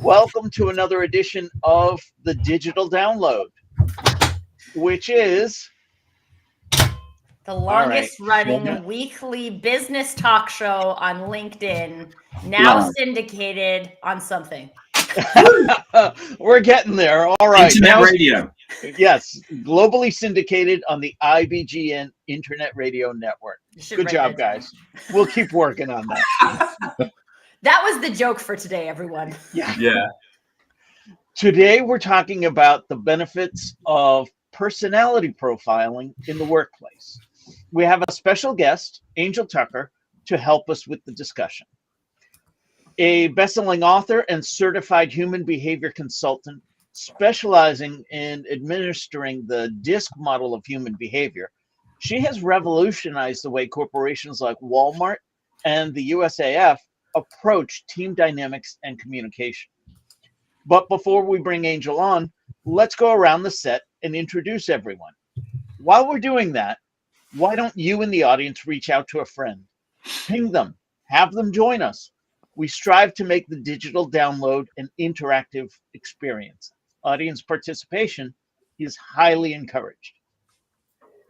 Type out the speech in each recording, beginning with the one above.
Welcome to another edition of the Digital Download, which is the longest running weekly business talk show on LinkedIn, now syndicated on something. We're getting there. All right. Internet radio. Yes, globally syndicated on the IBGN Internet Radio Network. Good job, guys. We'll keep working on that. That was the joke for today, everyone. Yeah. Today, we're talking about the benefits of personality profiling in the workplace. We have a special guest, Angel Tucker, to help us with the discussion. A best-selling author and certified human behavior consultant specializing in administering the DISC model of human behavior, she has revolutionized the way corporations like Walmart and the USAF approach team dynamics and communication. But before we bring Angel on, let's go around the set and introduce everyone. While we're doing that, why don't you in the audience reach out to a friend, ping them, have them join us. We strive to make the digital download an interactive experience. Audience participation is highly encouraged.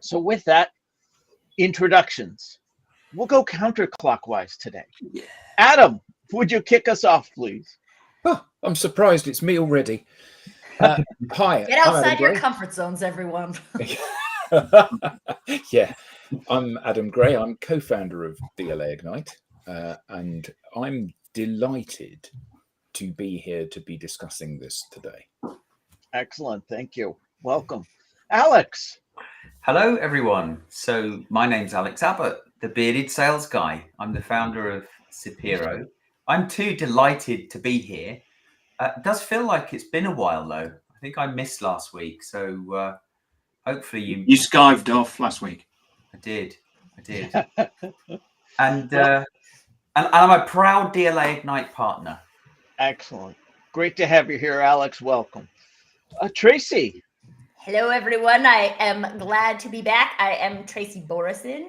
So with that, introductions. We'll go counterclockwise today. Yeah. Adam, would you kick us off, please? Oh, I'm surprised it's me already. Hi. Get outside your comfort zones, everyone. Yeah, I'm Adam Gray. I'm co-founder of DLA Ignite, and I'm delighted to be here to be discussing this today. Excellent. Thank you. Welcome. Alex. Hello, everyone. So my name's Alex Abbott, the bearded sales guy. I'm the founder of Sapiro. I'm too delighted to be here. It does feel like it's been a while, though. I think I missed last week. So hopefully you skived off last week. I did. And I'm a proud DLA Ignite partner. Excellent. Great to have you here, Alex. Welcome. Tracy. Hello, everyone. I am glad to be back. I am Tracy Borison.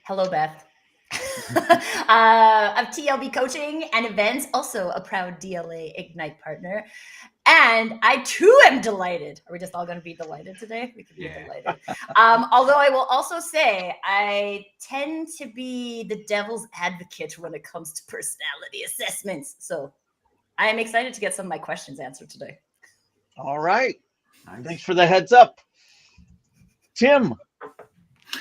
Hello, Beth. Of TLB Coaching and Events, also a proud DLA Ignite partner. And I too am delighted. Are we just all going to be delighted today? We could be delighted. Although I will also say I tend to be the devil's advocate when it comes to personality assessments. So I am excited to get some of my questions answered today. All right. Nice. Thanks for the heads up. Tim.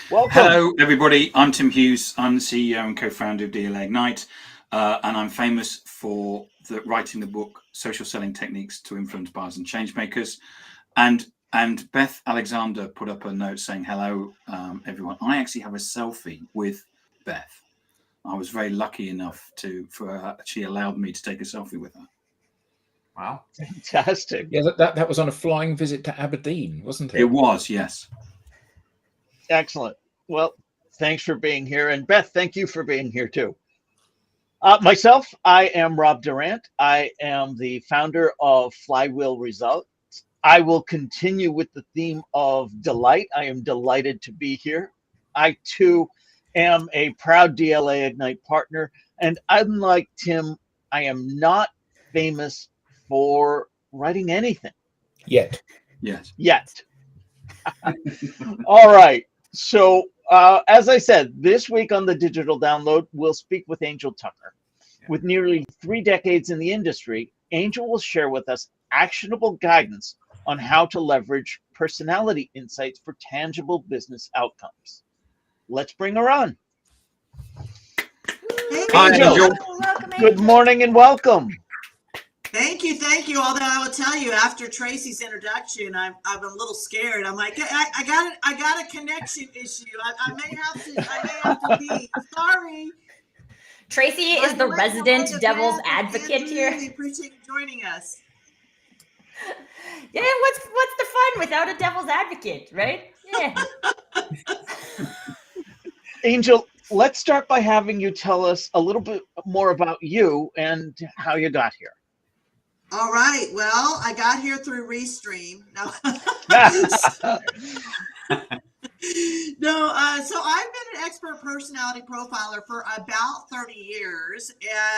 Welcome. Hello, everybody. I'm Tim Hughes. I'm the CEO and co-founder of DLA Ignite, and I'm famous for writing the book Social Selling Techniques to Influence Buyers and Changemakers. And Beth Alexander put up a note saying, hello, everyone. I actually have a selfie with Beth. I was very lucky enough for her. She allowed me to take a selfie with her. Wow. Fantastic. Yeah, that was on a flying visit to Aberdeen, wasn't it? It was, yes. Excellent. Well, thanks for being here. And Beth, thank you for being here too. Myself, I am Rob Durant. I am the founder of Flywheel Results. I will continue with the theme of delight. I am delighted to be here. I too am a proud DLA Ignite partner. And unlike Tim, I am not famous for writing anything. Yet. Yes. Yet. All right. So, as I said, this week on the Digital Download, we'll speak with Angel Tucker. With nearly 3 decades in the industry, Angel will share with us actionable guidance on how to leverage personality insights for tangible business outcomes. Let's bring her on. Hi, Angel. Good morning and welcome. Thank you. Although I will tell you, after Tracy's introduction, I'm a little scared. I'm like, I got a connection issue. I may have to be sorry. Tracy is the resident devil's advocate here. Really appreciate you joining us. Yeah, what's the fun without a devil's advocate, right? Yeah. Angel, let's start by having you tell us a little bit more about you and how you got here. All right. Well, I got here through Restream. No. No, so I've been an expert personality profiler for about 30 years,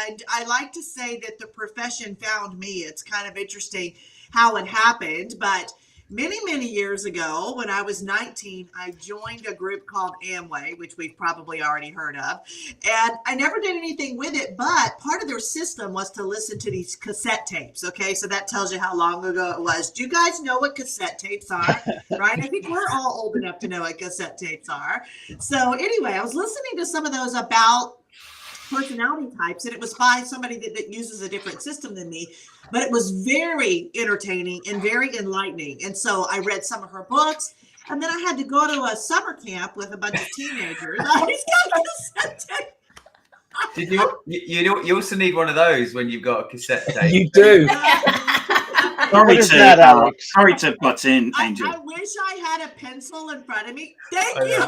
and I like to say that the profession found me. It's kind of interesting how it happened, but many years ago, when I was 19, I joined a group called Amway, which we've probably already heard of, and I never did anything with it, but part of their system was to listen to these cassette tapes, okay? So that tells you how long ago it was. Do you guys know what cassette tapes are? Right? I think we're all old enough to know what cassette tapes are. So anyway, I was listening to some of those about personality types, and it was by somebody that uses a different system than me, but it was very entertaining and very enlightening. And so I read some of her books, and then I had to go to a summer camp with a bunch of teenagers. I just got cassette tape. Did you also need one of those when you've got a cassette tape? You do. Sorry What is that, Alex? sorry to butt in, Angel. I wish I had a pencil in front of me. Thank you.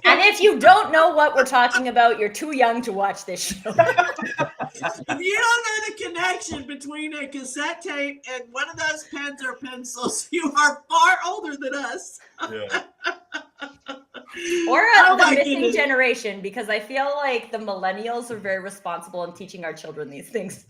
And if you don't know what we're talking about, you're too young to watch this show. If you don't know the connection between a cassette tape and one of those pens or pencils, you are far older than us. Yeah. Or Oh the my missing goodness. generation, because I feel like the millennials are very responsible in teaching our children these things.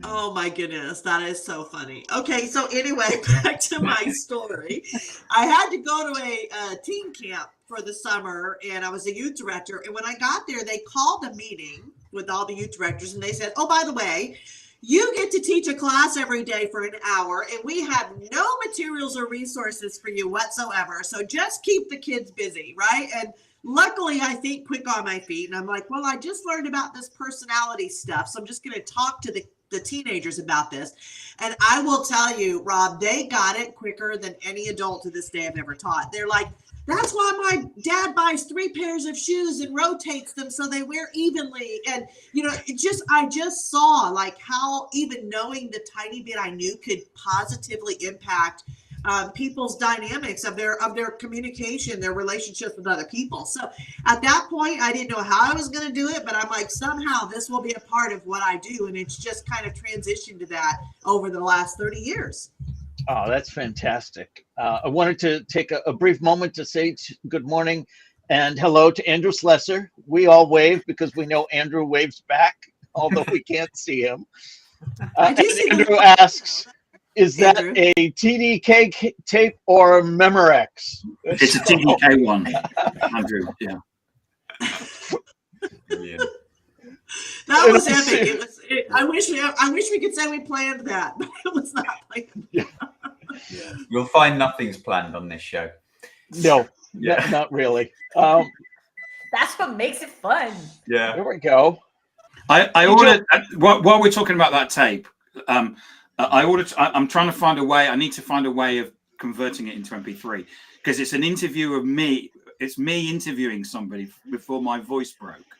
Oh my goodness, that is so funny. Okay, so anyway, back to my story. I had to go to a teen camp for the summer, and I was a youth director. And when I got there, they called a meeting with all the youth directors, and they said, "Oh, by the way, you get to teach a class every day for an hour, and we have no materials or resources for you whatsoever. So just keep the kids busy," right? And luckily, I think quick on my feet, and I'm like, well, I just learned about this personality stuff, so I'm just going to talk to the teenagers about this. And I will tell you, Rob, they got it quicker than any adult to this day I've ever taught. They're like, "That's why my dad buys 3 pairs of shoes and rotates them so they wear evenly." And, you know, I just saw like how even knowing the tiny bit I knew could positively impact people's dynamics of their communication, their relationships with other people. So at that point, I didn't know how I was going to do it, but I'm like, somehow this will be a part of what I do. And it's just kind of transitioned to that over the last 30 years. Oh, that's fantastic. I wanted to take a brief moment to say good morning and hello to Andrew Slesser. We all wave because we know Andrew waves back, although we can't see him. I do see Andrew the- asks, is that Andrew. a TDK tape or a Memorex? It's a TDK one, Andrew. Yeah. Brilliant. That was epic. I wish we could say we planned that, but it was not planned. Yeah. You'll find nothing's planned on this show. No, Yeah. not really. That's what makes it fun. Yeah. There we go. I ordered while we're talking about that tape. I ordered. I'm trying to find a way. I need to find a way of converting it into MP3 because it's an interview of me. It's me interviewing somebody before my voice broke.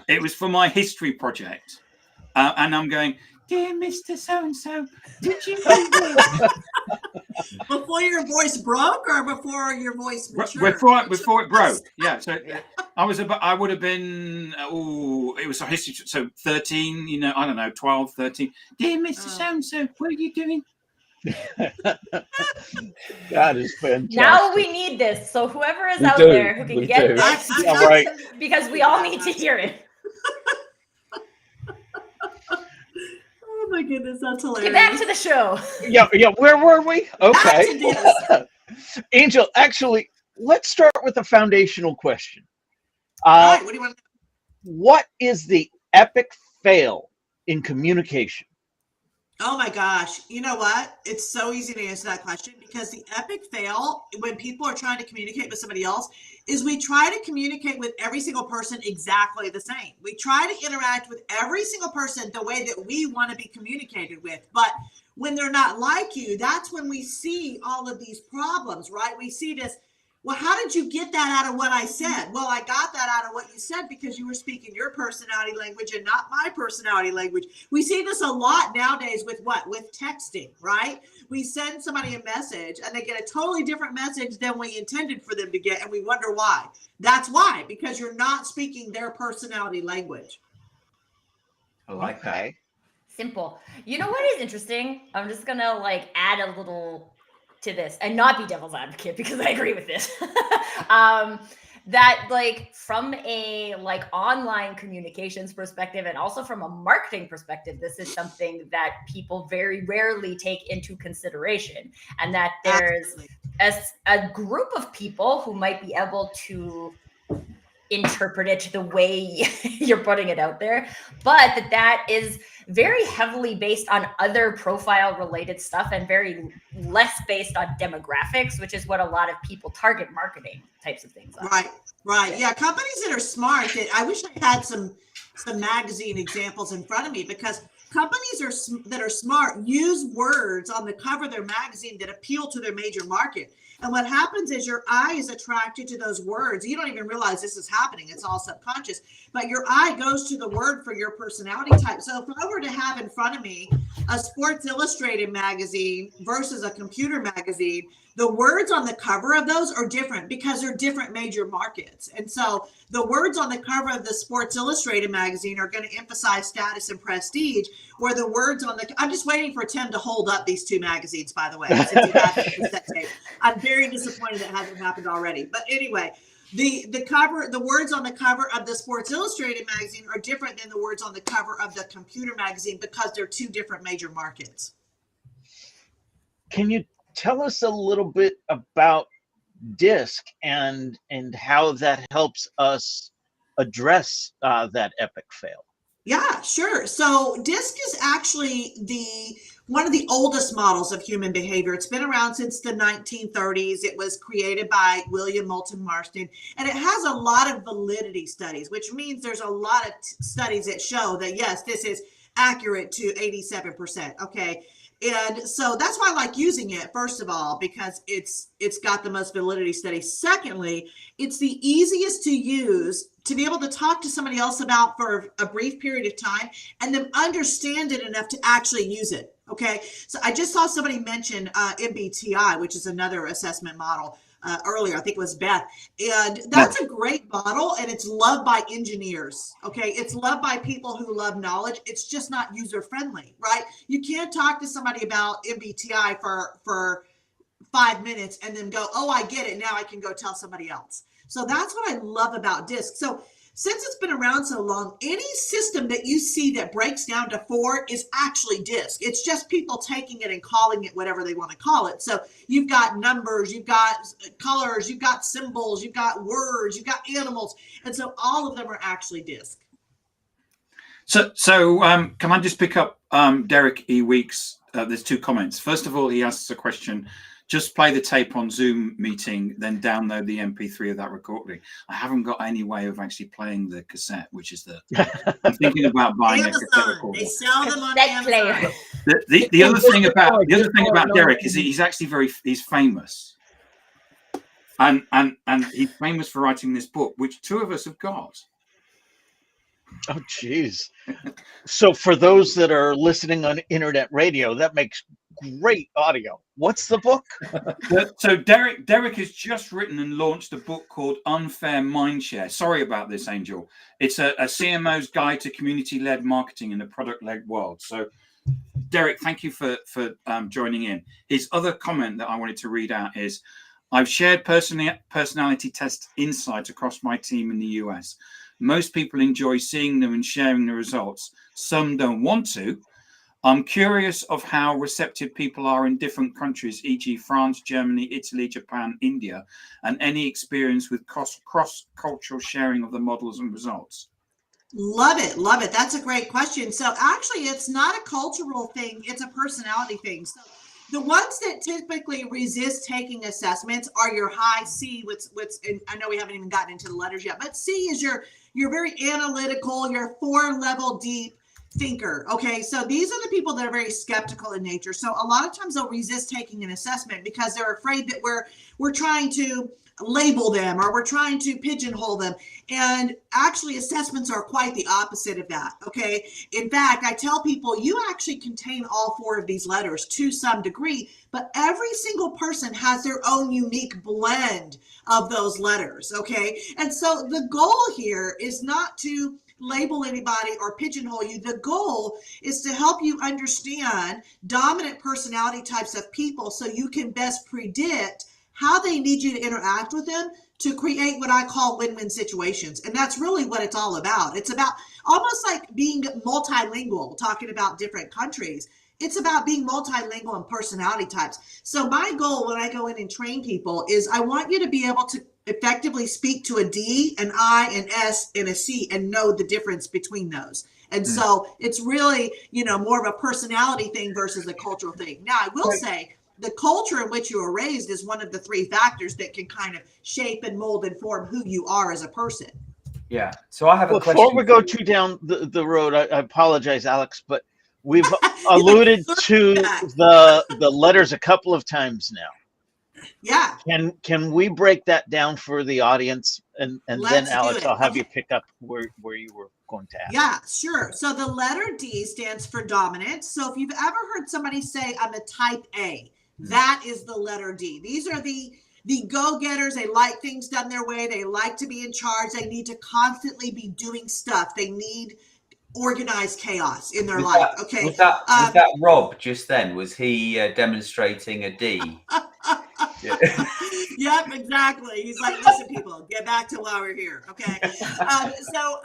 It was for my history project, and I'm going, "Dear Mr. So-and-so, would you?" Before your voice broke or before your voice matured? Before it broke. Yeah. So I would have been. Oh, it was a history. So 13. You know, I don't know, 12, 13. Dear Mr. So-and-so, what are you doing? That is fantastic. Now we need this. So whoever is We out do. there who can We get do. this, Yeah, right. because we all need to hear it. Oh my goodness, that's hilarious. Get back to the show. Yeah. Where were we? Okay. Back to Angel, actually, let's start with a foundational question. All right, what do you want? What is the epic fail in communication? Oh my gosh. You know what? It's so easy to answer that question because the epic fail when people are trying to communicate with somebody else is we try to communicate with every single person exactly the same. We try to interact with every single person the way that we want to be communicated with. But when they're not like you, that's when we see all of these problems, right? We see this. Well, how did you get that out of what I said? Well, I got that out of what you said because you were speaking your personality language and not my personality language. We see this a lot nowadays with what? With texting, right? We send somebody a message and they get a totally different message than we intended for them to get. And we wonder why. That's why, because you're not speaking their personality language. I like that. Okay. Simple. You know what is interesting? I'm just gonna like add a little to this and not be devil's advocate because I agree with this. That like from a like online communications perspective and also from a marketing perspective, this is something that people very rarely take into consideration, and that there's a group of people who might be able to interpret it the way you're putting it out there, but that is very heavily based on other profile related stuff and very less based on demographics, which is what a lot of people target marketing types of things on. Right. Yeah. Companies that are smart, I wish I had some magazine examples in front of me, because companies that are smart use words on the cover of their magazine that appeal to their major market. And what happens is your eye is attracted to those words. You don't even realize this is happening. It's all subconscious, but your eye goes to the word for your personality type. So if I were to have in front of me a Sports Illustrated magazine versus a computer magazine, the words on the cover of those are different because they're different major markets. And so the words on the cover of the Sports Illustrated magazine are going to emphasize status and prestige, where the words on the, I'm just waiting for Tim to hold up these two magazines, by the way, since he hasn't. I'm very disappointed that hasn't happened already. But anyway, the words on the cover of the Sports Illustrated magazine are different than the words on the cover of the computer magazine because they're two different major markets. Can you tell us a little bit about DISC and how that helps us address that epic fail? Yeah, sure. So DISC is actually one of the oldest models of human behavior. It's been around since the 1930s. It was created by William Moulton Marston, and it has a lot of validity studies, which means there's a lot of studies that show that, yes, this is accurate to 87%. Okay. And so that's why I like using it, first of all, because it's got the most validity studies. Secondly, it's the easiest to use to be able to talk to somebody else about for a brief period of time and then understand it enough to actually use it. Okay. So I just saw somebody mention MBTI, which is another assessment model earlier. I think it was Beth. And that's a great model, and it's loved by engineers. Okay. It's loved by people who love knowledge. It's just not user friendly, right? You can't talk to somebody about MBTI for 5 minutes and then go, oh, I get it. Now I can go tell somebody else. So that's what I love about DISC. So since it's been around so long, any system that you see that breaks down to 4 is actually DISC. It's just people taking it and calling it whatever they want to call it. So you've got numbers, you've got colors, you've got symbols, you've got words, you've got animals. And so all of them are actually DISC. So can I just pick up Derek E. Weeks? There's 2 comments. First of all, he asks a question. Just play the tape on Zoom meeting, then download the MP3 of that recording. I haven't got any way of actually playing the cassette, which is I'm thinking about buying Amazon, a cassette recorder. they sell them on Amazon. Amazon. The other thing about Derek is he's actually he's famous, and he's famous for writing this book, which 2 of us have got. Oh, geez. So for those that are listening on internet radio, that makes great audio. What's the book? So Derek has just written and launched a book called Unfair Mindshare. Sorry about this, Angel. It's a CMO's guide to community-led marketing in a product-led world. So Derek, thank you for joining in. His other comment that I wanted to read out is, I've shared personality test insights across my team in the US. Most people enjoy seeing them and sharing the results. Some don't want to. I'm curious of how receptive people are in different countries, e.g. France, Germany, Italy, Japan, India, and any experience with cross-cultural sharing of the models and results. Love it. Love it. That's a great question. So actually, it's not a cultural thing. It's a personality thing. So the ones that typically resist taking assessments are your high C, and I know we haven't even gotten into the letters yet, but C is you're very analytical, you're 4-level deep thinker. Okay. So these are the people that are very skeptical in nature. So a lot of times they'll resist taking an assessment because they're afraid that we're trying to label them or we're trying to pigeonhole them. And actually assessments are quite the opposite of that. Okay. In fact, I tell people you actually contain all 4 of these letters to some degree, but every single person has their own unique blend of those letters. Okay. And so the goal here is not to label anybody or pigeonhole you. The goal is to help you understand dominant personality types of people so you can best predict how they need you to interact with them to create what I call win-win situations. And that's really what it's all about. It's about almost like being multilingual, talking about different countries. It's about being multilingual and personality types. So my goal when I go in and train people is I want you to be able to effectively speak to a D, an I, an S, and a C and know the difference between those. And so it's really, more of a personality thing versus a cultural thing. Now, I will say the culture in which you were raised is one of the three factors that can kind of shape and mold and form who you are as a person. Yeah. So I have a question. Before we go too down the road, I apologize, Alex, but we've alluded to the letters a couple of times now. Yeah. Can we break that down for the audience? And then, Alex, I'll have Okay. you pick up where you were going to ask. Yeah, sure. So the letter D stands for dominant. So if you've ever heard somebody say, I'm a type A, that is the letter D. These are the go-getters. They like things done their way. They like to be in charge. They need to constantly be doing stuff. They need organized chaos in their life. Okay. Was that Rob just then? Was he demonstrating a D? Yeah. Yep, exactly. He's like, listen, people, get back to why we're here. Okay. So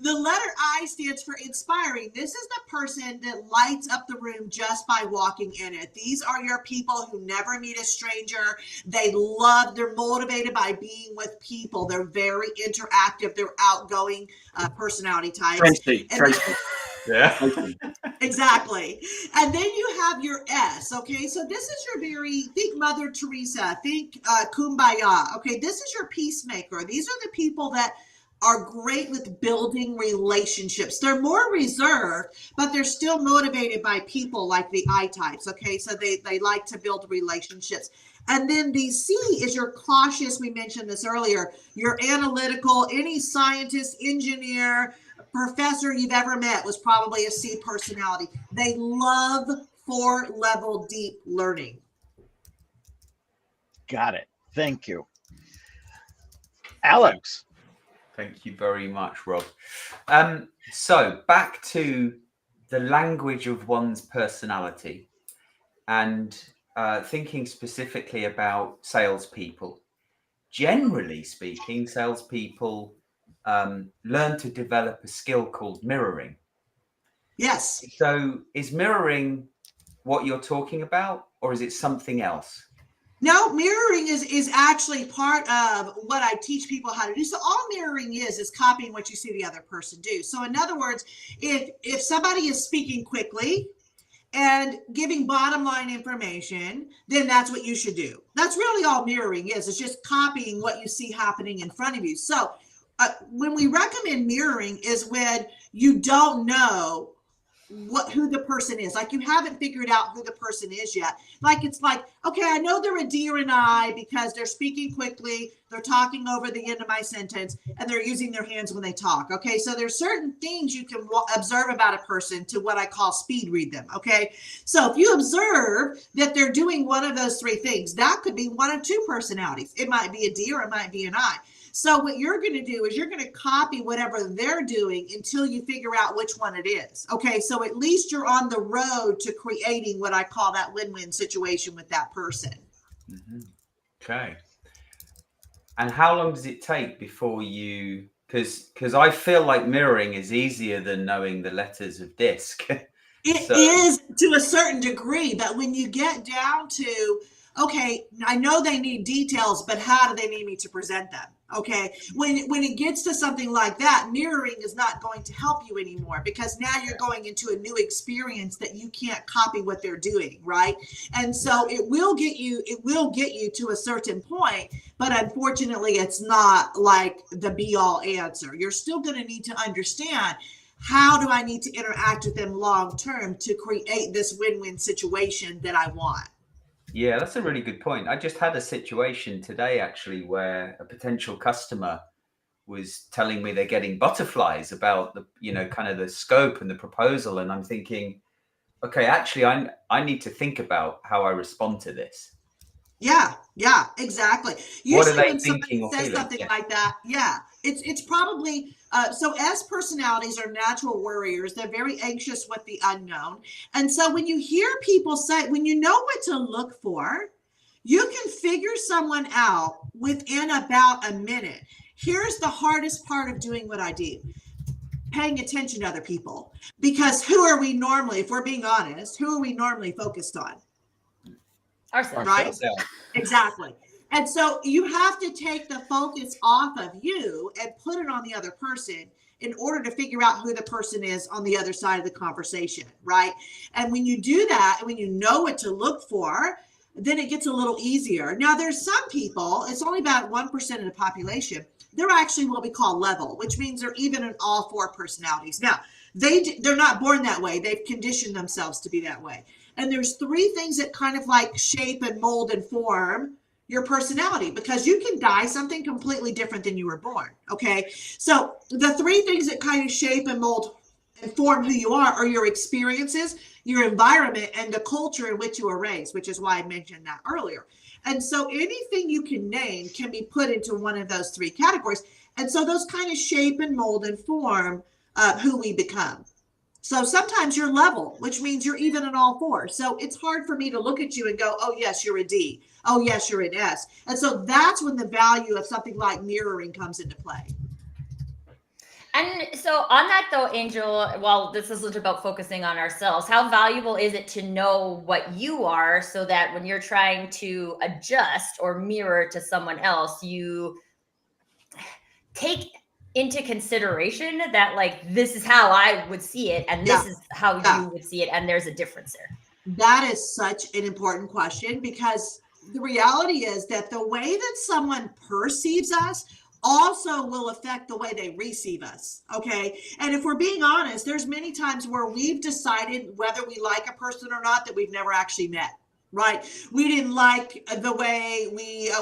the letter I stands for inspiring. This is the person that lights up the room just by walking in it. These are your people who never meet a stranger. They're motivated by being with people. They're very interactive. They're outgoing personality types. Tracy. Yeah. Exactly. And then you have your S. Okay. So this is your think Mother Teresa, think Kumbaya. Okay. This is your peacemaker. These are the people that are great with building relationships. They're more reserved, but they're still motivated by people like the I types. Okay. So they like to build relationships. And then the C is your cautious. We mentioned this earlier. Your analytical, any scientist, engineer, professor you've ever met was probably a C personality. They love 4-level deep learning. Got it. Thank you. Alex. Thank you very much, Rob. So back to the language of one's personality and thinking specifically about salespeople. Generally speaking, salespeople learn to develop a skill called mirroring. Yes. So is mirroring what you're talking about, or is it something else? No, mirroring is actually part of what I teach people how to do. So all mirroring is copying what you see the other person do. So in other words, if somebody is speaking quickly and giving bottom line information, then that's what you should do. That's really all mirroring is. It's just copying what you see happening in front of you. So when we recommend mirroring is when you don't know who the person is, like you haven't figured out who the person is yet. Like it's like, okay, I know they're a D or an I because they're speaking quickly, they're talking over the end of my sentence, and they're using their hands when they talk. Okay, so there's certain things you can observe about a person to what I call speed read them. Okay, so if you observe that they're doing one of those three things, that could be one of two personalities. It might be a D or it might be an I. So what you're going to do is you're going to copy whatever they're doing until you figure out which one it is. Okay, so at least you're on the road to creating what I call that win-win situation with that person. Mm-hmm. Okay. And how long does it take before you, because I feel like mirroring is easier than knowing the letters of DISC. It is to a certain degree, but when you get down to, okay, I know they need details, but how do they need me to present them? Okay, when it gets to something like that, mirroring is not going to help you anymore because now you're going into a new experience that you can't copy what they're doing, right? And so it will get you to a certain point, but unfortunately it's not like the be all answer. You're still going to need to understand, how do I need to interact with them long term to create this win-win situation that I want? Yeah, that's a really good point. I just had a situation today, actually, where a potential customer was telling me they're getting butterflies about the, kind of the scope and the proposal. And I'm thinking, okay, actually, I need to think about how I respond to this. Yeah, yeah, exactly. What are Usually they when somebody thinking or says feeling? something Yeah. like that, yeah, it's probably so S personalities are natural worriers. They're very anxious with the unknown. And so when you hear people say, when you know what to look for, you can figure someone out within about a minute. Here's the hardest part of doing what I do. Paying attention to other people. Because who are we normally, if we're being honest, who are we normally focused on? Ourselves. Right? So, Exactly. And so you have to take the focus off of you and put it on the other person in order to figure out who the person is on the other side of the conversation, right? And when you do that, and when you know what to look for, then it gets a little easier. Now, there's some people, it's only about 1% of the population, they're actually what we call level, which means they're even in all four personalities. Now, they're not born that way. They've conditioned themselves to be that way. And there's three things that kind of like shape and mold and form your personality, because you can die something completely different than you were born. Okay. So the three things that kind of shape and mold and form who you are your experiences, your environment, and the culture in which you were raised, which is why I mentioned that earlier. And so anything you can name can be put into one of those three categories. And so those kind of shape and mold and form who we become. So sometimes you're level, which means you're even in all four. So it's hard for me to look at you and go, oh, yes, you're a D. Oh, yes, you're an S. And so that's when the value of something like mirroring comes into play. And so on that though, Angel, while this isn't about focusing on ourselves, how valuable is it to know what you are so that when you're trying to adjust or mirror to someone else, you take into consideration that like, this is how I would see it and this is how you would see it. And there's a difference there. That is such an important question, because the reality is that the way that someone perceives us also will affect the way they receive us. Okay. And if we're being honest, there's many times where we've decided whether we like a person or not that we've never actually met. Right. We didn't like the way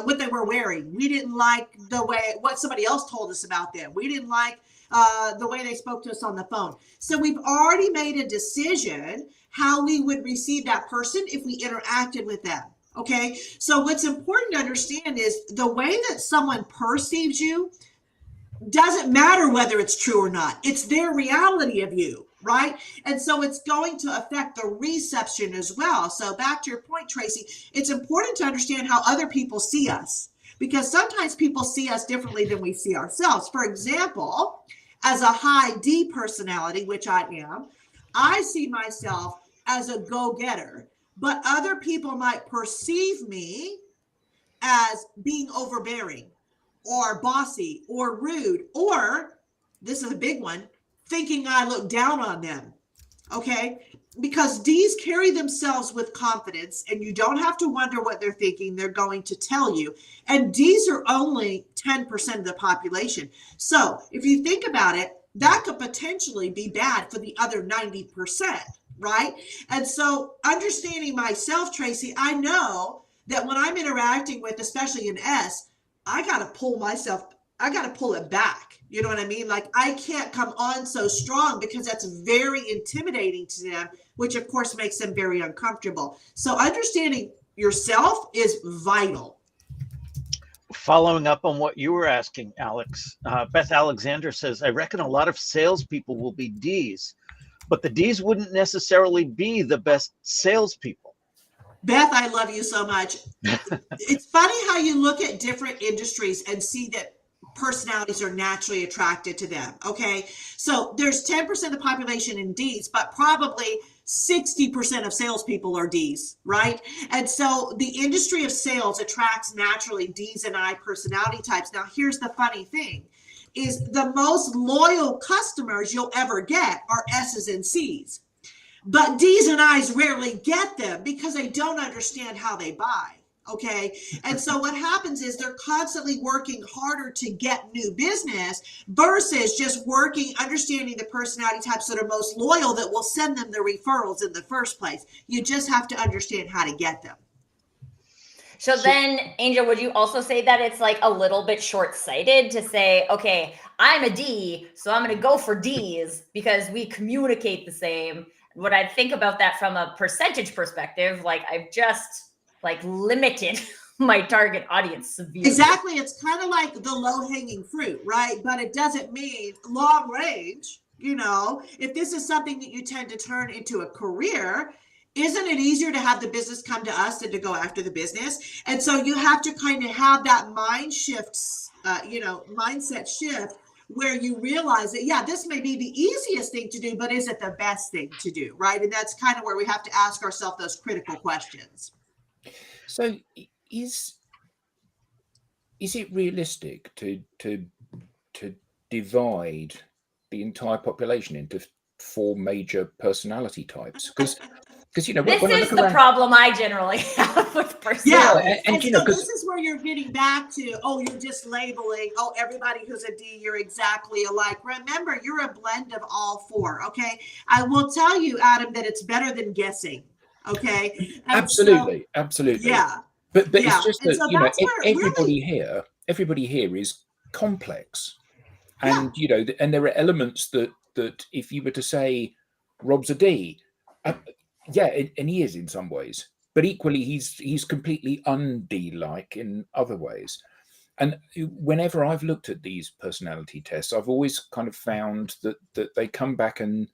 what they were wearing. We didn't like the way what somebody else told us about them. We didn't like the way they spoke to us on the phone. So we've already made a decision how we would receive that person if we interacted with them. Okay. So what's important to understand is the way that someone perceives you doesn't matter whether it's true or not. It's their reality of you, right? And so it's going to affect the reception as well. So back to your point, Tracy, it's important to understand how other people see us, because sometimes people see us differently than we see ourselves. For example, as a high D personality, which I am, I see myself as a go-getter, but other people might perceive me as being overbearing or bossy or rude, or this is a big one, thinking I look down on them. Okay. Because D's carry themselves with confidence, and you don't have to wonder what they're thinking. They're going to tell you. And D's are only 10% of the population. So if you think about it, that could potentially be bad for the other 90%, right? And so understanding myself, Tracy, I know that when I'm interacting with, especially an S, I got to pull it back. You know what I mean? Like, I can't come on so strong because that's very intimidating to them, which of course makes them very uncomfortable. So understanding yourself is vital. Following up on what you were asking, Alex, Beth Alexander says, I reckon a lot of salespeople will be Ds, but the Ds wouldn't necessarily be the best salespeople. Beth, I love you so much. It's funny how you look at different industries and see that personalities are naturally attracted to them. Okay. So there's 10% of the population in Ds, but probably 60% of salespeople are Ds, right? And so the industry of sales attracts naturally Ds and I personality types. Now, here's the funny thing is the most loyal customers you'll ever get are S's and C's. But D's and I's rarely get them because they don't understand how they buy. Okay. And so what happens is they're constantly working harder to get new business versus just understanding the personality types that are most loyal that will send them the referrals in the first place. You just have to understand how to get them. So then, Angel, would you also say that it's like a little bit short-sighted to say, okay, I'm a D, so I'm going to go for Ds because we communicate the same? What I think about that from a percentage perspective, like I've just like limited my target audience severely. Exactly. It's kind of like the low-hanging fruit, right? But it doesn't mean long range. You know, if this is something that you tend to turn into a career, isn't it easier to have the business come to us than to go after the business? And so you have to kind of have that mindset shift where you realize that, yeah, this may be the easiest thing to do, but is it the best thing to do, right? And that's kind of where we have to ask ourselves those critical questions. So is it realistic to divide the entire population into 4 major personality types? Because you know, This when I is look the around, problem I generally have with personality. Yeah, and you know, so 'cause- this is where you're getting back to, oh, you're just labeling, oh, everybody who's a D, you're exactly alike. Remember, you're a blend of all 4, okay? I will tell you, Adam, that it's better than guessing, okay? And absolutely, so, absolutely. yeah. But Yeah, it's just and that, so you know, that's where everybody here is complex, Yeah. and you know, and there are elements that if you were to say Rob's a D, yeah, and he is in some ways, but equally he's completely un-D-like in other ways. And whenever I've looked at these personality tests, I've always kind of found that they come back and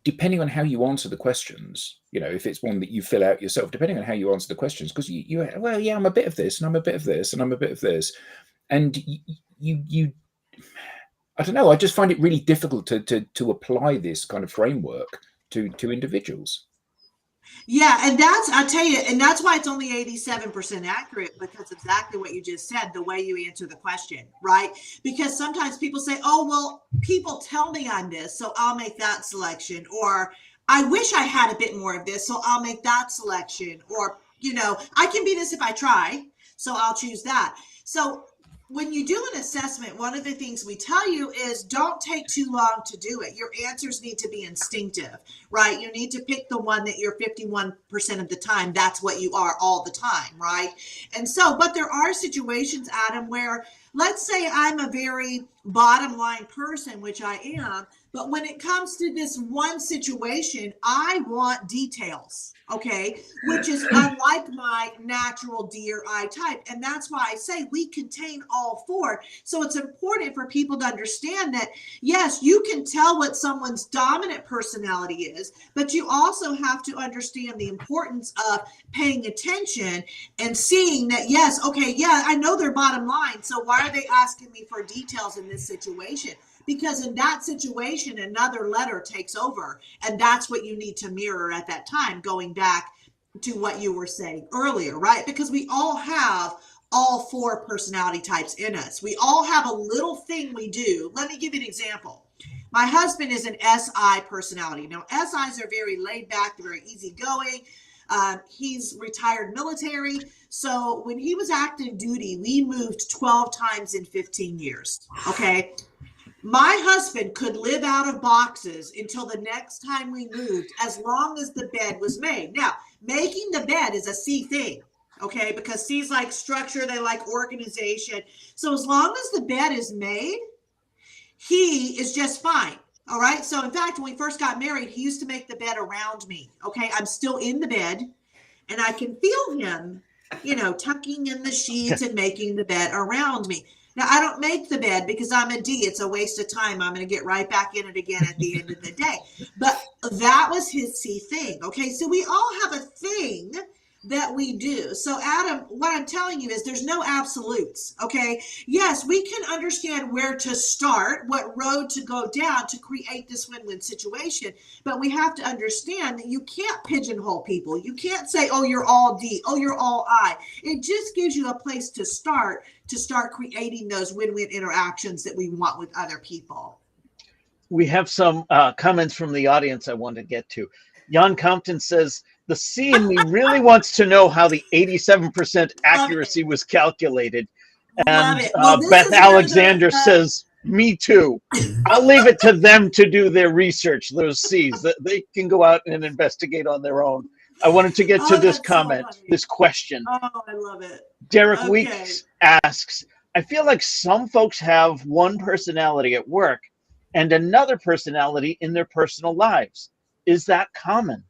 depending on how you answer the questions, you know, if it's one that you fill out yourself, depending on how you answer the questions, because you well, yeah, I'm a bit of this, and I'm a bit of this, and I'm a bit of this, and you I don't know. I just find it really difficult to apply this kind of framework to individuals. Yeah, and I'll tell you, and that's why it's only 87% accurate, because exactly what you just said, the way you answer the question, right? Because sometimes people say, oh, well, people tell me I'm this, so I'll make that selection. Or I wish I had a bit more of this, so I'll make that selection. Or, you know, I can be this if I try, so I'll choose that. So when you do an assessment, one of the things we tell you is don't take too long to do it. Your answers need to be instinctive, right? You need to pick the one that you're 51% of the time. That's what you are all the time, right? And so, but there are situations, Adam, where let's say I'm a very bottom line person, which I am, but when it comes to this one situation, I want details, okay? Which is unlike my natural D or I type. And that's why I say we contain all 4. So it's important for people to understand that, yes, you can tell what someone's dominant personality is, but you also have to understand the importance of paying attention and seeing that, yes, okay, yeah, I know their bottom line. So why are they asking me for details in this situation? Because in that situation, another letter takes over. And that's what you need to mirror at that time, going back to what you were saying earlier, right? Because we all have all 4 personality types in us. We all have a little thing we do. Let me give you an example. My husband is an SI personality. Now, SIs are very laid back, they're very easygoing. He's retired military. So when he was active duty, we moved 12 times in 15 years. Okay. My husband could live out of boxes until the next time we moved, as long as the bed was made. Now, making the bed is a C thing, okay? Because C's like structure, they like organization. So as long as the bed is made, he is just fine. All right. So in fact, when we first got married, he used to make the bed around me. Okay. I'm still in the bed and I can feel him, you know, tucking in the sheets and making the bed around me. Now, I don't make the bed because I'm a D. It's a waste of time. I'm going to get right back in it again at the end of the day. But that was his C thing. Okay. So we all have a thing that we do. So Adam, what I'm telling you is there's no absolutes. Okay. Yes, we can understand where to start, what road to go down to create this win-win situation. But we have to understand that you can't pigeonhole people. You can't say, oh, you're all D. Oh, you're all I. It just gives you a place to start creating those win-win interactions that we want with other people. We have some comments from the audience I want to get to. Jan Compton says, the C in me really wants to know how the 87% accuracy was calculated. Love And it. Well, Beth Alexander says, me too. I'll leave it to them to do their research, those C's. They can go out and investigate on their own. I wanted to get to this comment, this question. Oh, I love it. Derek Weeks asks, I feel like some folks have one personality at work and another personality in their personal lives. Is that common?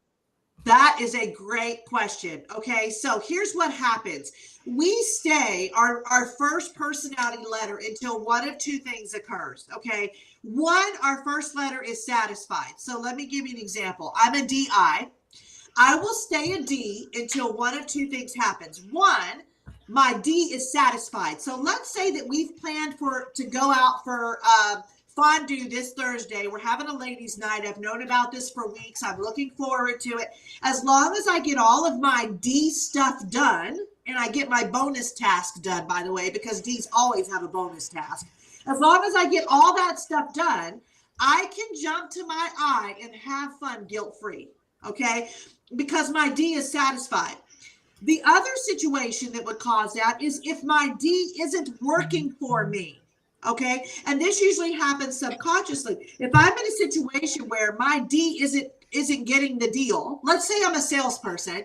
That is a great question. Okay, so here's what happens. We stay our first personality letter until one of two things occurs. Okay, one, our first letter is satisfied. So let me give you an example. I'm a DI. I will stay a D until one of two things happens. One, my D is satisfied. So let's say that we've planned to go out for fondue this Thursday. We're having a ladies' night. I've known about this for weeks. I'm looking forward to it. As long as I get all of my D stuff done, and I get my bonus task done, by the way, because D's always have a bonus task. As long as I get all that stuff done, I can jump to my I and have fun guilt-free, okay? Because my D is satisfied. The other situation that would cause that is if my D isn't working for me. Okay. And this usually happens subconsciously. If I'm in a situation where my D isn't getting the deal, let's say I'm a salesperson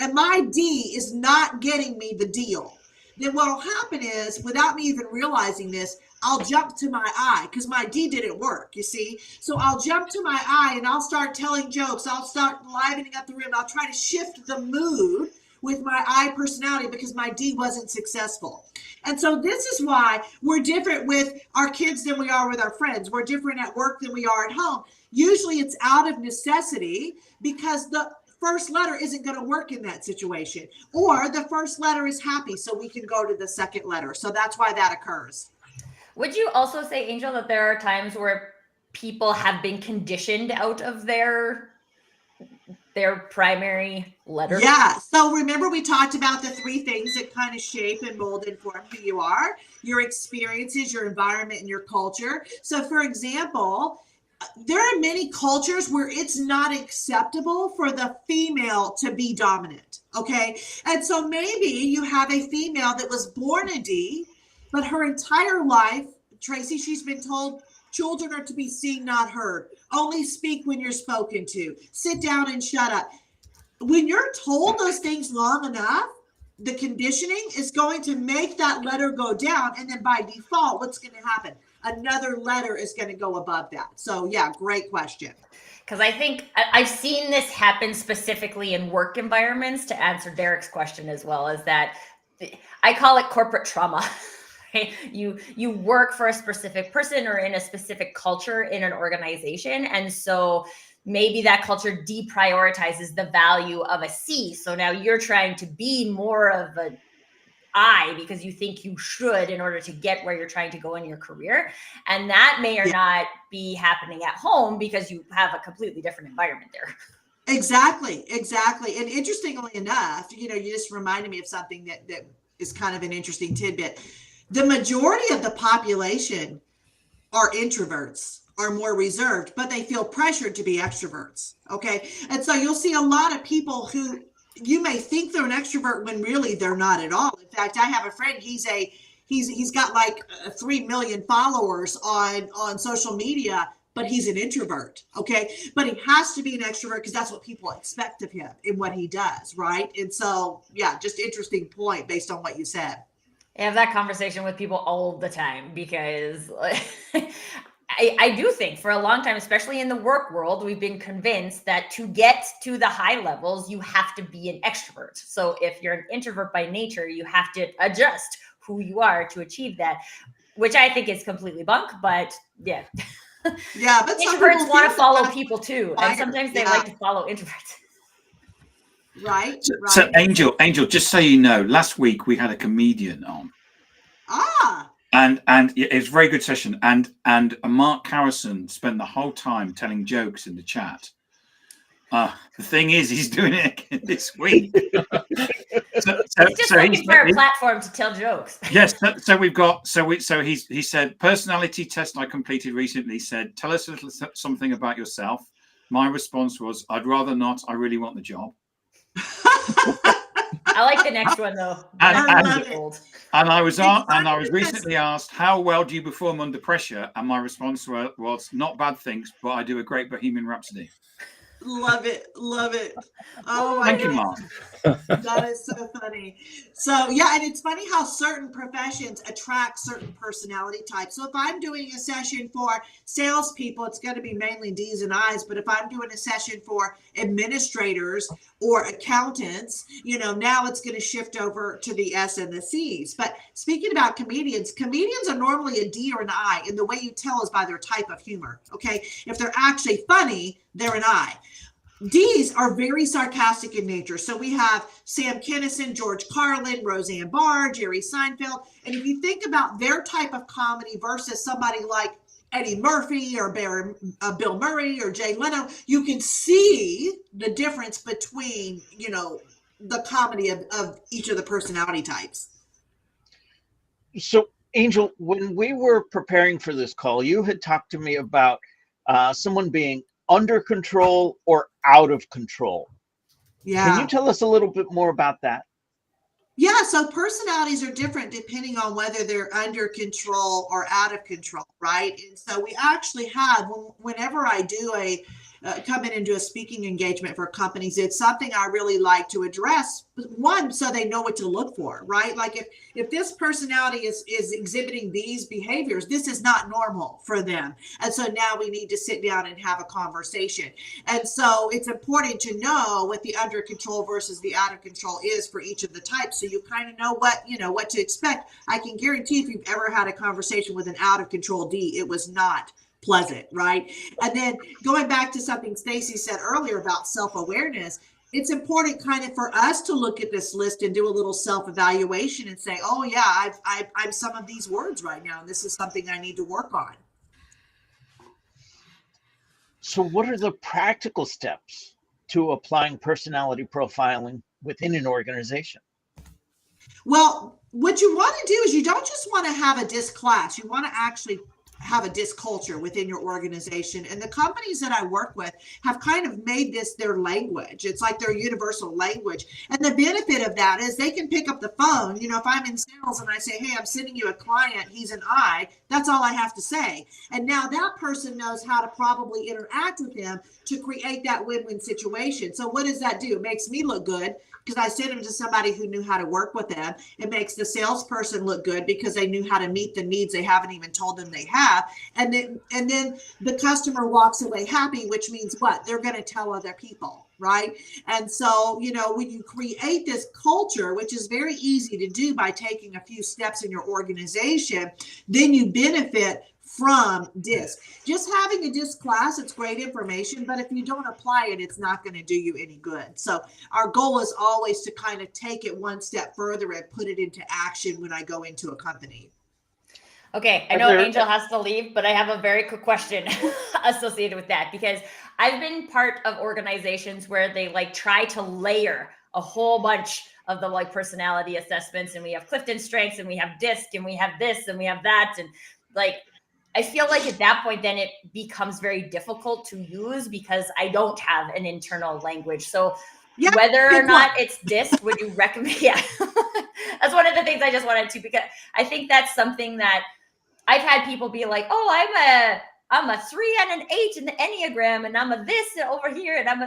and my D is not getting me the deal, then what will happen is, without me even realizing this, I'll jump to my I because my D didn't work, you see? So I'll jump to my I and I'll start telling jokes. I'll start livening up the room. I'll try to shift the mood with my I personality because my D wasn't successful. And so this is why we're different with our kids than we are with our friends. We're different at work than we are at home. Usually it's out of necessity because the first letter isn't going to work in that situation, or the first letter is happy, so we can go to the second letter. So that's why that occurs. Would you also say, Angel, that there are times where people have been conditioned out of their primary letter? Yeah. So remember we talked about the three things that kind of shape and mold and form who you are: your experiences, your environment, and your culture. So for example, there are many cultures where it's not acceptable for the female to be dominant. Okay. And so maybe you have a female that was born a D, but her entire life, Tracy, she's been told children are to be seen, not heard. Only speak when you're spoken to. Sit down and shut up. When you're told those things long enough, the conditioning is going to make that letter go down. And then by default, what's going to happen? Another letter is going to go above that. So yeah, great question. Because I think I've seen this happen specifically in work environments, to answer Derek's question as well, is that I call it corporate trauma. You work for a specific person or in a specific culture in an organization. And so maybe that culture deprioritizes the value of a C. So now you're trying to be more of an I because you think you should in order to get where you're trying to go in your career. And that may or not be happening at home because you have a completely different environment there. Exactly. And interestingly enough, you just reminded me of something that is kind of an interesting tidbit. The majority of the population are introverts, are more reserved, but they feel pressured to be extroverts. Okay. And so you'll see a lot of people who you may think they're an extrovert when really they're not at all. In fact, I have a friend, he's got like 3 million followers on social media, but he's an introvert. Okay. But he has to be an extrovert because that's what people expect of him in what he does. Right. And so, yeah, just interesting point based on what you said. I have that conversation with people all the time because I do think for a long time, especially in the work world, we've been convinced that to get to the high levels, you have to be an extrovert. So if you're an introvert by nature, you have to adjust who you are to achieve that, which I think is completely bunk, but yeah. Yeah, but introverts want to follow people too. And sometimes they like to follow introverts. Right. So Angel, just so you know, last week we had a comedian on. And it was a very good session. And Mark Harrison spent the whole time telling jokes in the chat. The thing is, he's doing it again this week. He's just looking for a platform to tell jokes. Yes. So we've got. He said personality test I completed recently said, tell us a little something about yourself. My response was, I'd rather not. I really want the job. I like the next one though. And I was recently asked, how well do you perform under pressure? And my response was not bad things, but I do a great Bohemian Rhapsody. Love it. Love it. Oh my Thank you, goodness. Mark. That is so funny. So yeah, and it's funny how certain professions attract certain personality types. So if I'm doing a session for salespeople, it's going to be mainly D's and I's. But if I'm doing a session for administrators or accountants, you know, now it's going to shift over to the S and the C's. But speaking about comedians, comedians are normally a D or an I, and the way you tell is by their type of humor. Okay, if they're actually funny, they're an I. D's are very sarcastic in nature. So we have Sam Kinison, George Carlin, Roseanne Barr, Jerry Seinfeld. And if you think about their type of comedy versus somebody like Eddie Murphy or Bill Murray or Jay Leno, you can see the difference between, you know, the comedy of each of the personality types. So, Angel, when we were preparing for this call, you had talked to me about someone being under control or out of control. Yeah. Can you tell us a little bit more about that? Yeah, so personalities are different depending on whether they're under control or out of control, right? And so we actually have, whenever I do come in and do a speaking engagement for companies, it's something I really like to address. One, so they know what to look for, right? Like if this personality is exhibiting these behaviors, this is not normal for them. And so now we need to sit down and have a conversation. And so it's important to know what the under control versus the out of control is for each of the types. So you kind of know what to expect. I can guarantee if you've ever had a conversation with an out of control D, it was not pleasant, right? And then going back to something Stacy said earlier about self-awareness, it's important kind of for us to look at this list and do a little self-evaluation and say, oh yeah, I'm some of these words right now, and this is something I need to work on. So what are the practical steps to applying personality profiling within an organization? Well, what you want to do is you don't just want to have a DISC class. You want to actually have a DISC culture within your organization. And the companies that I work with have kind of made this their language. It's like their universal language. And the benefit of that is they can pick up the phone. You know, if I'm in sales and I say, hey, I'm sending you a client, he's an I, that's all I have to say. And now that person knows how to probably interact with him to create that win-win situation. So what does that do? It makes me look good, because I sent them to somebody who knew how to work with them. It makes the salesperson look good because they knew how to meet the needs they haven't even told them they have. And then the customer walks away happy, which means what? They're going to tell other people, right? And so, you know, when you create this culture, which is very easy to do by taking a few steps in your organization, then you benefit from DISC. Just having a DISC class, it's great information, but if you don't apply it, it's not going to do you any good. So our goal is always to kind of take it one step further and put it into action when I go into a company. Okay, I know Angel has to leave, but I have a very quick question associated with that, because I've been part of organizations where they like try to layer a whole bunch of the like personality assessments, and we have Clifton Strengths, and we have DISC, and we have this, and we have that, and like I feel like at that point, then it becomes very difficult to use because I don't have an internal language. So yeah, whether or not it's DISC, would you recommend? Yeah, that's one of the things I just wanted to, because I think that's something that I've had people be like, oh, I'm a 3 and an 8 in the Enneagram, and I'm a this over here, and I'm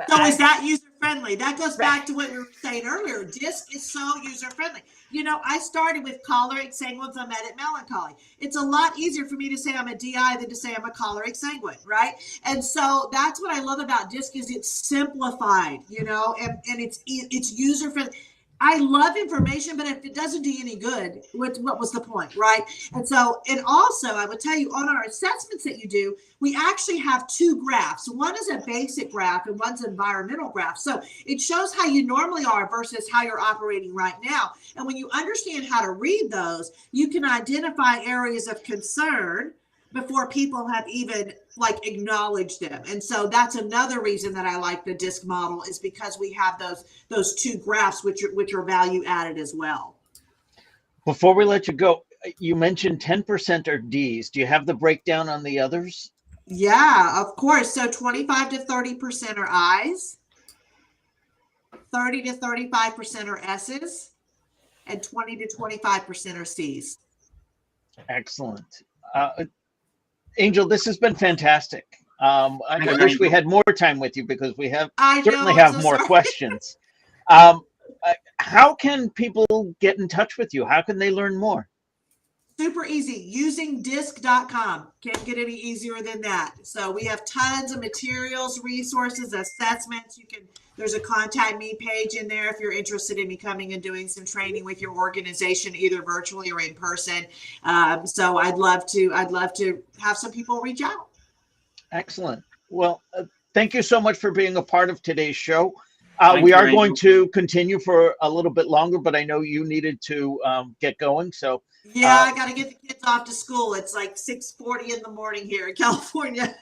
so is that user friendly? That goes back to what we were saying earlier. DISC is so user friendly. You know, I started with choleric, sanguine, phlegmatic, melancholy. It's a lot easier for me to say I'm a DI than to say I'm a choleric, sanguine, right? And so that's what I love about DISC is it's simplified, you know, and it's user friendly. I love information, but if it doesn't do you any good, what was the point, right? And so, and also I would tell you on our assessments that you do, we actually have 2 graphs. One is a basic graph and one's an environmental graph. So it shows how you normally are versus how you're operating right now. And when you understand how to read those, you can identify areas of concern before people have even like acknowledged them. And so that's another reason that I like the DISC model, is because we have those 2 graphs, which are value added as well. Before we let you go, you mentioned 10% are Ds. Do you have the breakdown on the others? Yeah, of course. So 25 to 30% are Is, 30 to 35% are S's, and 20 to 25% are C's. Excellent. Angel, this has been fantastic. I wish we had more time with you because we I certainly know, I'm have so more sorry. questions. How can people get in touch with you? How can they learn more? Super easy. Usingdisc.com. Can't get any easier than that. So we have tons of materials, resources, assessments. There's a contact me page in there if you're interested in me coming and doing some training with your organization, either virtually or in person. So I'd love to have some people reach out. Excellent. Well, thank you so much for being a part of today's show. Thank We you, are going Angel. to continue for a little bit longer, but I know you needed to get going. So Yeah, I got to get the kids off to school. It's like 6:40 in the morning here in California.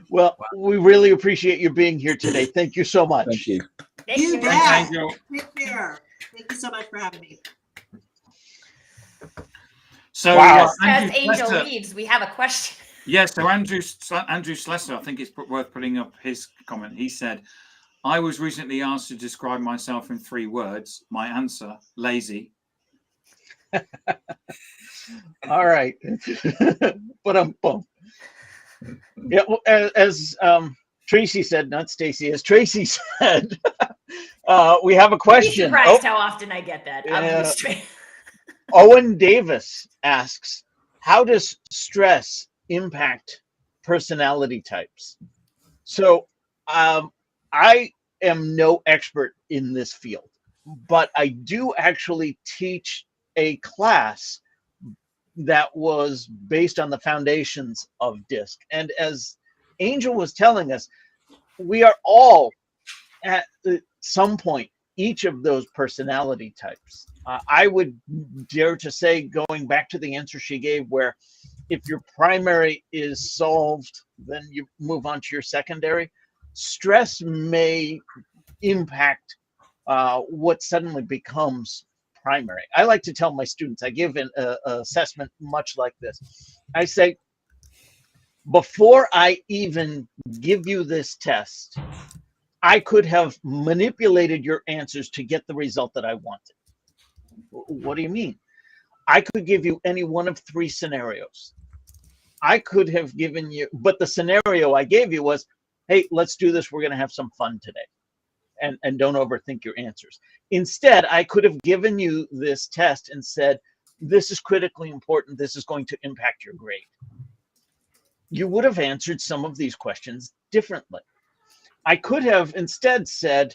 well, we really appreciate you being here today. Thank you so much. Thank you. Thank You you. bet. Thanks, Angel. Take care. Thank you so much for having me. So, Wow. As Andrew Angel Slessor- leaves, we have a question. Yeah, so Andrew Slessor, I think it's worth putting up his comment. He said, I was recently asked to describe myself in 3 words. My answer, lazy. All right. But yeah, well, as Tracy said, not Stacy, as Tracy said, we have a You'd be question. surprised how often I get that. I'm Yeah. used to it. Owen Davis asks, how does stress impact personality types? So I am no expert in this field, but I do actually teach a class that was based on the foundations of DISC. And as Angel was telling us, we are all at some point each of those personality types. I would dare to say, going back to the answer she gave, where if your primary is solved, then you move on to your secondary. Stress may impact what suddenly becomes primary. I like to tell my students, I give an assessment much like this. I say, before I even give you this test, I could have manipulated your answers to get the result that I wanted. What do you mean? I could give you any one of 3 scenarios. I could have given you, but the scenario I gave you was, hey, let's do this. We're going to have some fun today. And don't overthink your answers. Instead, I could have given you this test and said, this is critically important. This is going to impact your grade. You would have answered some of these questions differently. I could have instead said,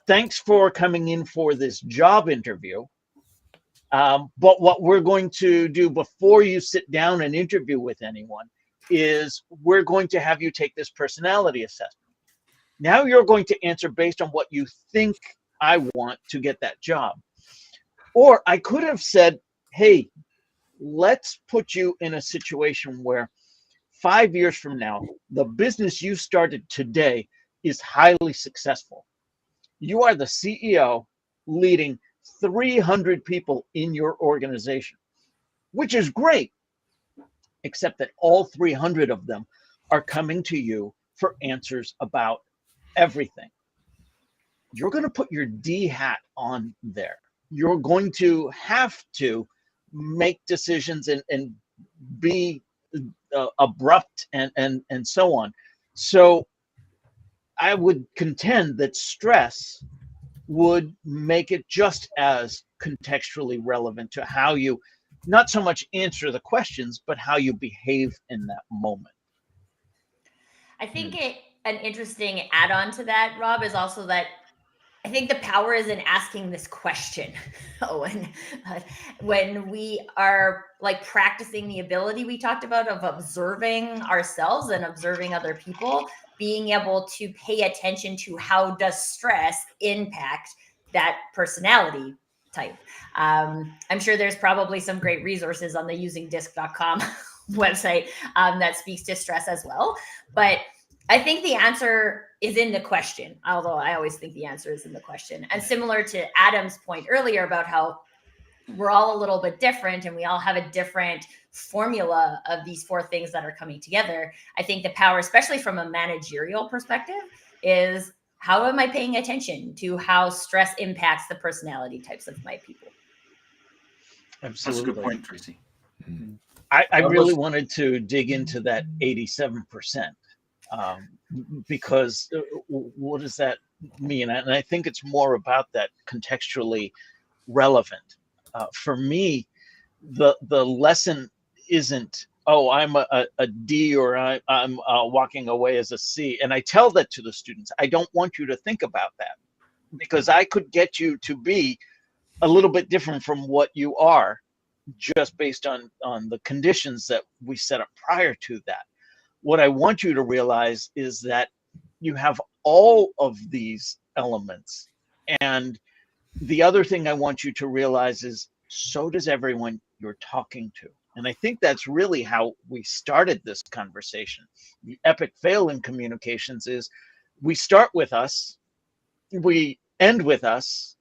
thanks for coming in for this job interview. But what we're going to do before you sit down and interview with anyone is we're going to have you take this personality assessment. Now you're going to answer based on what you think I want to get that job. Or I could have said, hey, let's put you in a situation where 5 years from now, the business you started today is highly successful. You are the CEO leading 300 people in your organization, which is great, except that all 300 of them are coming to you for answers about everything. You're going to put your D hat on there. You're going to have to make decisions and be abrupt and so on. So I would contend that stress would make it just as contextually relevant to how you not so much answer the questions, but how you behave in that moment. I think an interesting add-on to that, Rob, is also that I think the power is in asking this question, Owen. When we are like practicing the ability we talked about of observing ourselves and observing other people, being able to pay attention to how does stress impact that personality type. I'm sure there's probably some great resources on the usingdisc.com website that speaks to stress as well. But I think the answer is in the question, although I always think the answer is in the question. And similar to Adam's point earlier about how we're all a little bit different and we all have a different formula of these 4 things that are coming together. I think the power, especially from a managerial perspective, is how am I paying attention to how stress impacts the personality types of my people? Absolutely. That's a good point, Tracy. I really wanted to dig into that 87%, because what does that mean? And I think it's more about that contextually relevant. For me, the lesson isn't, oh, I'm a D, or I'm walking away as a C. And I tell that to the students. I don't want you to think about that, because I could get you to be a little bit different from what you are, just based on the conditions that we set up prior to that. What I want you to realize is that you have all of these elements. And the other thing I want you to realize is, so does everyone you're talking to. And I think that's really how we started this conversation. The epic fail in communications is, we start with us, we end with us,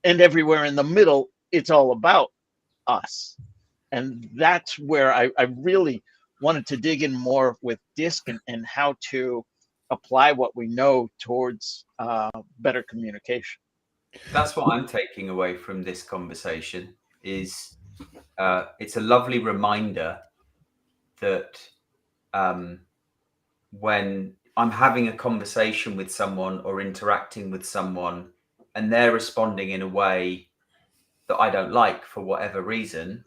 and everywhere in the middle, it's all about us. And that's where I really wanted to dig in more with DISC, and how to apply what we know towards better communication. That's what I'm taking away from this conversation. Is it's a lovely reminder that when I'm having a conversation with someone or interacting with someone, and they're responding in a way that I don't like for whatever reason,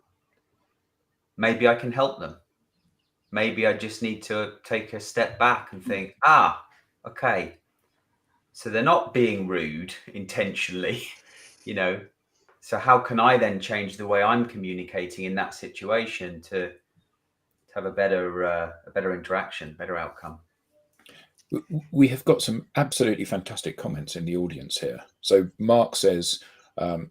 maybe I can help them. Maybe I just need to take a step back and think, okay, so they're not being rude intentionally, so how can I then change the way I'm communicating in that situation to have a better interaction, better outcome? We have got some absolutely fantastic comments in the audience here. So Mark says,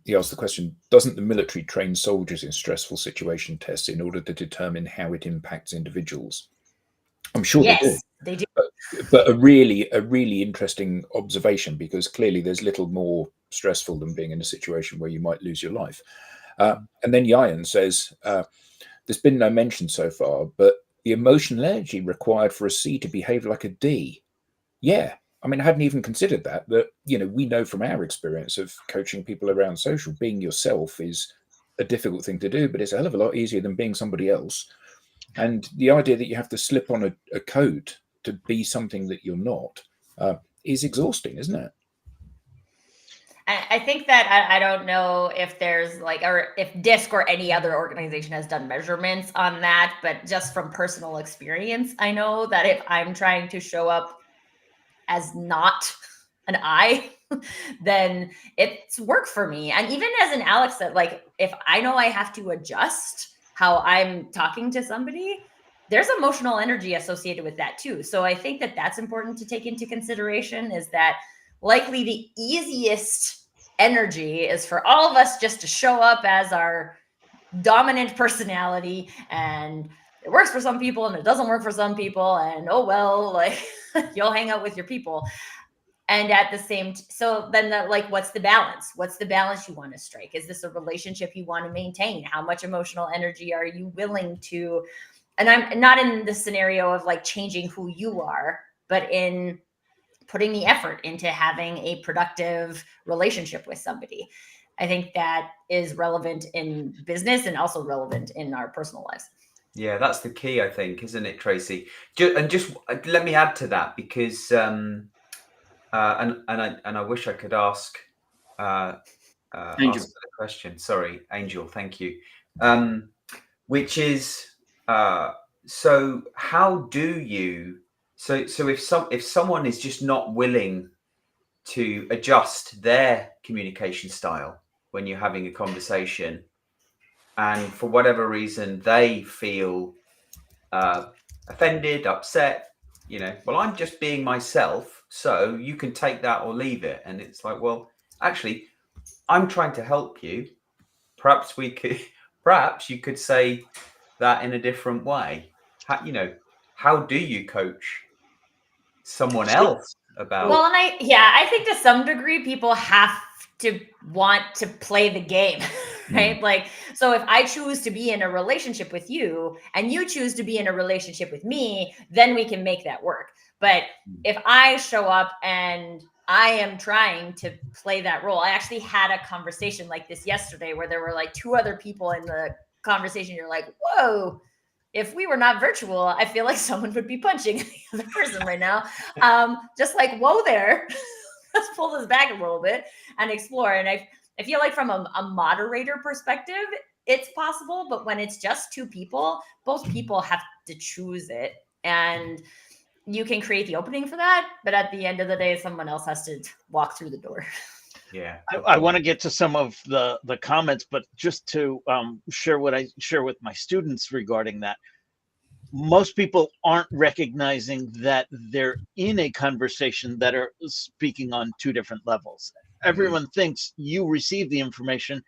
he asked the question, doesn't the military train soldiers in stressful situation tests in order to determine how it impacts individuals? I'm sure they do. But a really interesting observation, because clearly there's little more stressful than being in a situation where you might lose your life. And then Yayan says, there's been no mention so far, but the emotional energy required for a C to behave like a D. Yeah. I mean, I hadn't even considered that we know from our experience of coaching people around social, being yourself is a difficult thing to do, but it's a hell of a lot easier than being somebody else. And the idea that you have to slip on a code to be something that you're not is exhausting, isn't it? I think that I don't know if there's or if DISC or any other organization has done measurements on that, but just from personal experience, I know that if I'm trying to show up as not an I, then it's work for me. And even as an Alex said, if I know I have to adjust how I'm talking to somebody, there's emotional energy associated with that too. So I think that that's important to take into consideration, is that likely the easiest energy is for all of us just to show up as our dominant personality, and it works for some people and it doesn't work for some people, and oh well, you'll hang out with your people. And at the same so then what's the balance you want to strike? Is this a relationship you want to maintain? How much emotional energy are you willing to, and I'm not in the scenario of changing who you are, but in putting the effort into having a productive relationship with somebody. I think that is relevant in business and also relevant in our personal lives. Yeah, that's the key, I think, isn't it, Tracy? Just let me add to that, because and I wish I could ask the question. Sorry, Angel. Thank you. Which is so how do you if someone is just not willing to adjust their communication style when you're having a conversation, and for whatever reason they feel offended, upset, well, I'm just being myself, so you can take that or leave it. And it's well, actually, I'm trying to help you. Perhaps you could say that in a different way. How do you coach someone else about? Well, and I think to some degree people have to want to play the game, right? So if I choose to be in a relationship with you and you choose to be in a relationship with me, then we can make that work. But if I show up and I am trying to play that role, I actually had a conversation like this yesterday where there were 2 other people in the conversation, you're like, whoa, if we were not virtual, I feel like someone would be punching the other person right now. Just like, whoa there, let's pull this back a little bit and explore. And I feel like from a moderator perspective, it's possible, but when it's just two people, both people have to choose it. And you can create the opening for that, but at the end of the day, someone else has to walk through the door. Yeah. I want to get to some of the comments, but just to share what I share with my students regarding that. Most people aren't recognizing that they're in a conversation that are speaking on two different levels. Everyone thinks you receive the information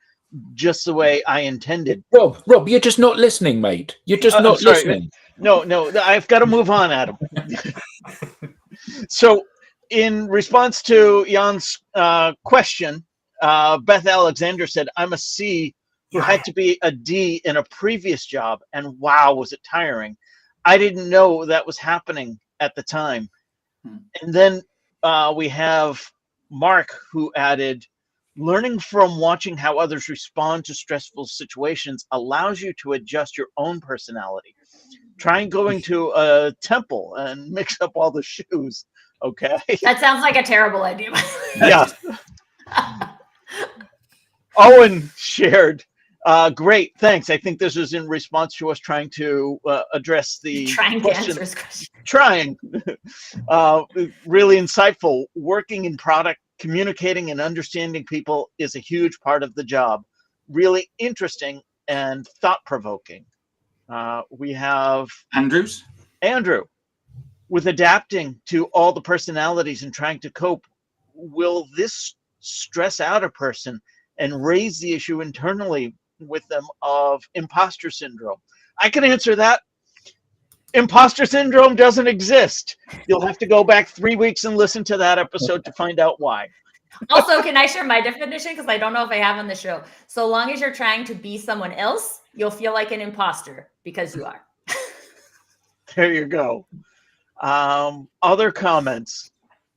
just the way I intended. Rob, you're just not listening, mate. You're just not listening. No, I've got to move on, Adam. So, in response to Jan's question, Beth Alexander said, I'm a C who had to be a D in a previous job, and wow, was it tiring. I didn't know that was happening at the time. And then we have Mark, who added, learning from watching how others respond to stressful situations allows you to adjust your own personality. Try going to a temple and mix up all the shoes. Okay. That sounds like a terrible idea. Yeah. Owen shared, great, thanks. I think this is in response to us trying to address the trying question. To answer his question. Trying. Really insightful. Working in product, communicating and understanding people is a huge part of the job. Really interesting and thought-provoking. We have Andrew. With adapting to all the personalities and trying to cope, will this stress out a person and raise the issue internally with them of imposter syndrome? I can answer that. Imposter syndrome doesn't exist. You'll have to go back 3 weeks and listen to that episode to find out why. Also, can I share my definition? Because I don't know if I have on the show. So long as you're trying to be someone else, you'll feel like an imposter because you are. There you go. Other comments?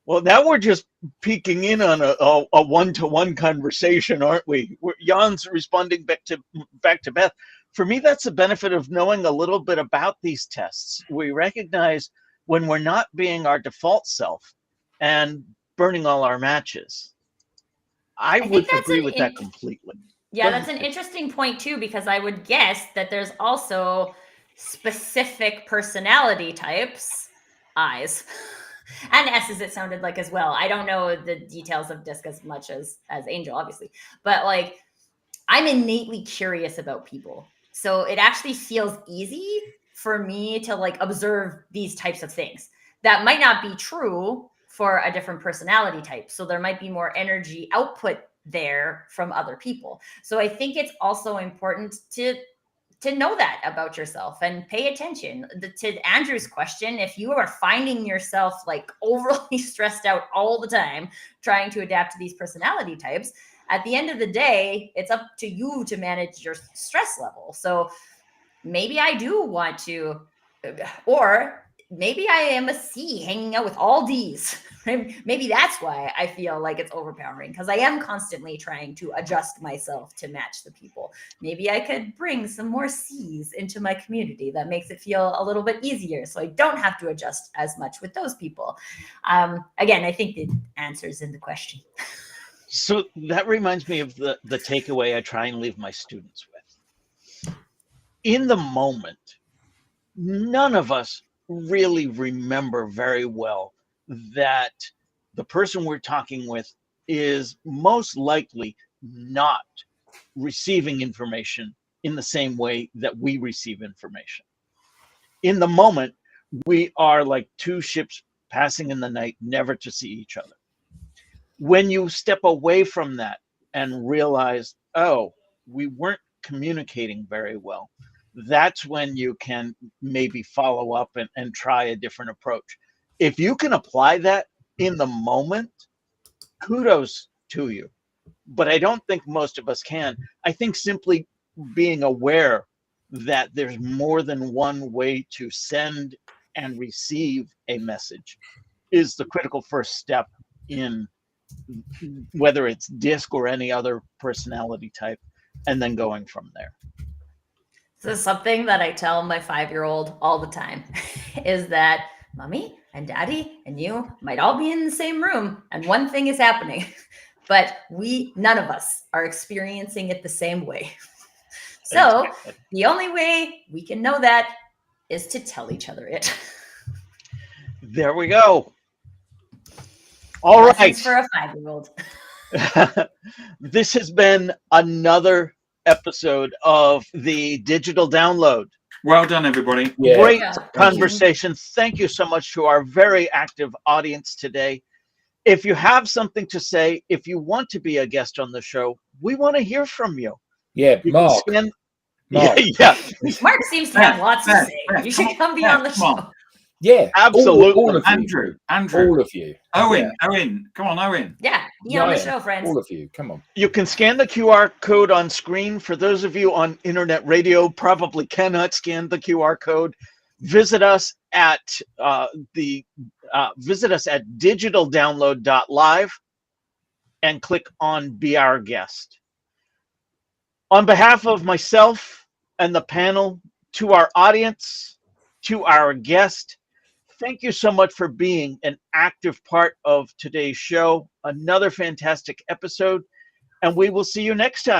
Well, now we're just peeking in on a one-to-one conversation, aren't we? Jan's responding back to Beth. For me, that's the benefit of knowing a little bit about these tests. We recognize when we're not being our default self and burning all our matches. I would agree with that completely. Yeah, that's an interesting point too, because I would guess that there's also specific personality types, I's, and S's it sounded like as well. I don't know the details of DISC as much as Angel, obviously, but like I'm innately curious about people. So it actually feels easy for me to like observe these types of things that might not be true for a different personality type. So there might be more energy output there from other people. So I think it's also important to know that about yourself and pay attention. To Andrew's question, if you are finding yourself like overly stressed out all the time, trying to adapt to these personality types, at the end of the day, it's up to you to manage your stress level. So maybe I do want to, or maybe I am a C hanging out with all D's. Maybe that's why I feel like it's overpowering, because I am constantly trying to adjust myself to match the people. Maybe I could bring some more C's into my community. That makes it feel a little bit easier, so I don't have to adjust as much with those people. Again, I think the answer is in the question. So that reminds me of the takeaway I try and leave my students with. In the moment, none of us really remember very well that the person we're talking with is most likely not receiving information in the same way that we receive information. In the moment, we are like two ships passing in the night, never to see each other. When you step away from that and realize, oh, we weren't communicating very well, that's when you can maybe follow up and try a different approach. If you can apply that in the moment, kudos to you. But I don't think most of us can. I think simply being aware that there's more than one way to send and receive a message is the critical first step in whether it's DISC or any other personality type, and then going from there. So something that I tell my 5-year-old all the time is that mommy and daddy and you might all be in the same room and one thing is happening, but none of us are experiencing it the same way. So Exactly. the only way we can know that is to tell each other it. There we go. All Lessons right. for a 5-year-old. This has been another episode of the Digital Download. Well done, everybody. Yeah. Great Yeah. conversation. Thank you so much to our very active audience today. If you have something to say, if you want to be a guest on the show, we want to hear from you. Yeah, You can Mark. scan- Mark. Yeah, Mark seems to have lots to Beth, say. Beth, You come should come be Beth, on the come show. on. Yeah, Absolutely. All of you. Andrew, All of you. Owen, come on, Owen. Yeah, be on the Ryan, show, friends. all of you. Come on. you can scan the QR code on screen. For those of you on internet radio, probably cannot scan the QR code. Visit us at digitaldownload.live and click on Be Our Guest. On behalf of myself and the panel, to our audience, to our guest, thank you so much for being an active part of today's show. Another fantastic episode, and we will see you next time.